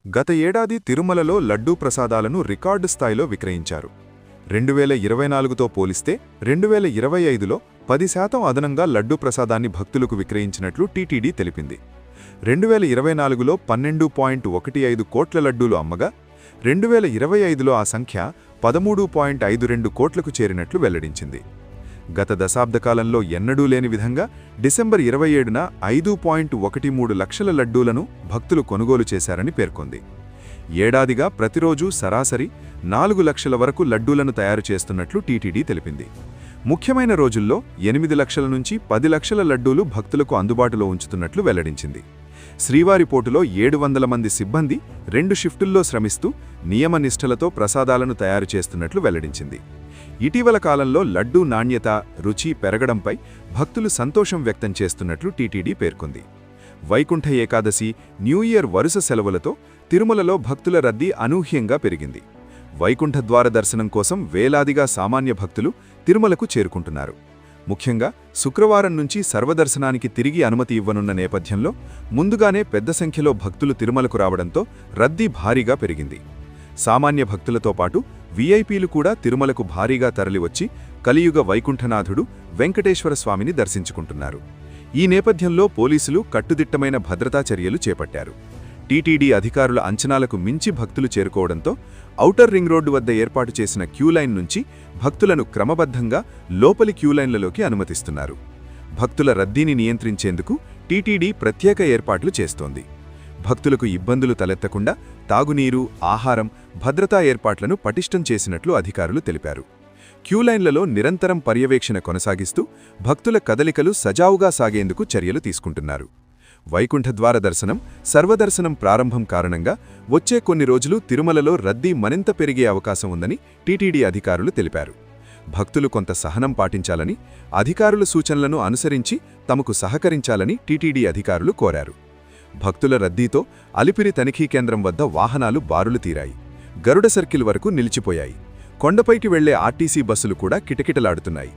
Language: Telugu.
గత ఏడాది తిరుమలలో లడ్డూ ప్రసాదాలను రికార్డు స్థాయిలో విక్రయించారు. 2024తో పోలిస్తే 2025లో 10% అదనంగా లడ్డూ ప్రసాదాన్ని భక్తులకు విక్రయించినట్లు టీటీడీ తెలిపింది. 2024లో 12.15 కోట్ల లడ్డూలు అమ్మగా 2025లో ఆ సంఖ్య 13.52 కోట్లకు చేరినట్లు వెల్లడించింది. గత దశాబ్దకాలంలో ఎన్నడూ లేని విధంగా డిసెంబర్ 27న 5.13 లక్షల లడ్డూలను భక్తులు కొనుగోలు చేశారని పేర్కొంది. ఏడాదిగా ప్రతిరోజూ సరాసరి 4 లక్షల వరకు లడ్డూలను తయారు చేస్తున్నట్లు టీటీడీ తెలిపింది. ముఖ్యమైన రోజుల్లో 8 లక్షల నుంచి 10 లక్షల లడ్డూలు భక్తులకు అందుబాటులో ఉంచుతున్నట్లు వెల్లడించింది. శ్రీవారిపోటులో 700 మంది సిబ్బంది 2 షిఫ్టుల్లో శ్రమిస్తూ నియమనిష్టలతో ప్రసాదాలను తయారు చేస్తున్నట్లు వెల్లడించింది. ఇటీవల కాలంలో లడ్డూ నాణ్యత, రుచి పెరగడంపై భక్తులు సంతోషం వ్యక్తం చేస్తున్నట్లు టీటీడీ పేర్కొంది. వైకుంఠ ఏకాదశి, న్యూ ఇయర్ వరుస సెలవులతో తిరుమలలో భక్తుల రద్దీ అనూహ్యంగా పెరిగింది. వైకుంఠ ద్వార దర్శనం కోసం వేలాదిగా సామాన్య భక్తులు తిరుమలకు చేరుకుంటున్నారు. ముఖ్యంగా శుక్రవారం నుంచి సర్వదర్శనానికి తిరిగి అనుమతి ఇవ్వనున్న నేపథ్యంలో ముందుగానే పెద్ద సంఖ్యలో భక్తులు తిరుమలకు రావడంతో రద్దీ భారీగా పెరిగింది. సామాన్య భక్తులతో పాటు వీఐపీలు కూడా తిరుమలకు భారీగా తరలివచ్చి కలియుగ వైకుంఠనాథుడు వెంకటేశ్వర స్వామిని దర్శించుకుంటున్నారు. ఈ నేపథ్యంలో పోలీసులు కట్టుదిట్టమైన భద్రతా చర్యలు చేపట్టారు. టీటీడీ అధికారుల అంచనాలకు మించి భక్తులు చేరుకోవడంతో ఔటర్ రింగ్ రోడ్డు వద్ద ఏర్పాటు చేసిన క్యూలైన్ నుంచి భక్తులను క్రమబద్ధంగా లోపలి క్యూలైన్లలోకి అనుమతిస్తున్నారు. భక్తుల రద్దీని నియంత్రించేందుకు టీటీడీ ప్రత్యేక ఏర్పాట్లు చేస్తోంది. భక్తులకు ఇబ్బందులు తలెత్తకుండా తాగునీరు, ఆహారం, భద్రతా ఏర్పాట్లను పటిష్టం చేసినట్లు అధికారులు తెలిపారు. క్యూలైన్లలో నిరంతరం పర్యవేక్షణ కొనసాగిస్తూ భక్తుల కదలికలు సజావుగా సాగేందుకు చర్యలు తీసుకుంటున్నారు. వైకుంఠ ద్వార దర్శనం, సర్వదర్శనం ప్రారంభం కారణంగా వచ్చే కొన్ని రోజులు తిరుమలలో రద్దీ మరింత పెరిగే అవకాశం ఉందని టీటీడీ అధికారులు తెలిపారు. భక్తులు కొంత సహనం పాటించాలని, అధికారుల సూచనలను అనుసరించి తమకు సహకరించాలని టీటీడీ అధికారులు కోరారు. భక్తుల రద్దీతో అలిపిరి తనిఖీ కేంద్రం వద్ద వాహనాలు బారులు తీరాయి. గరుడ సర్కిల్ వరకు నిలిచిపోయాయి. కొండపైకి వెళ్లే ఆర్టీసీ బస్సులు కూడా కిటకిటలాడుతున్నాయి.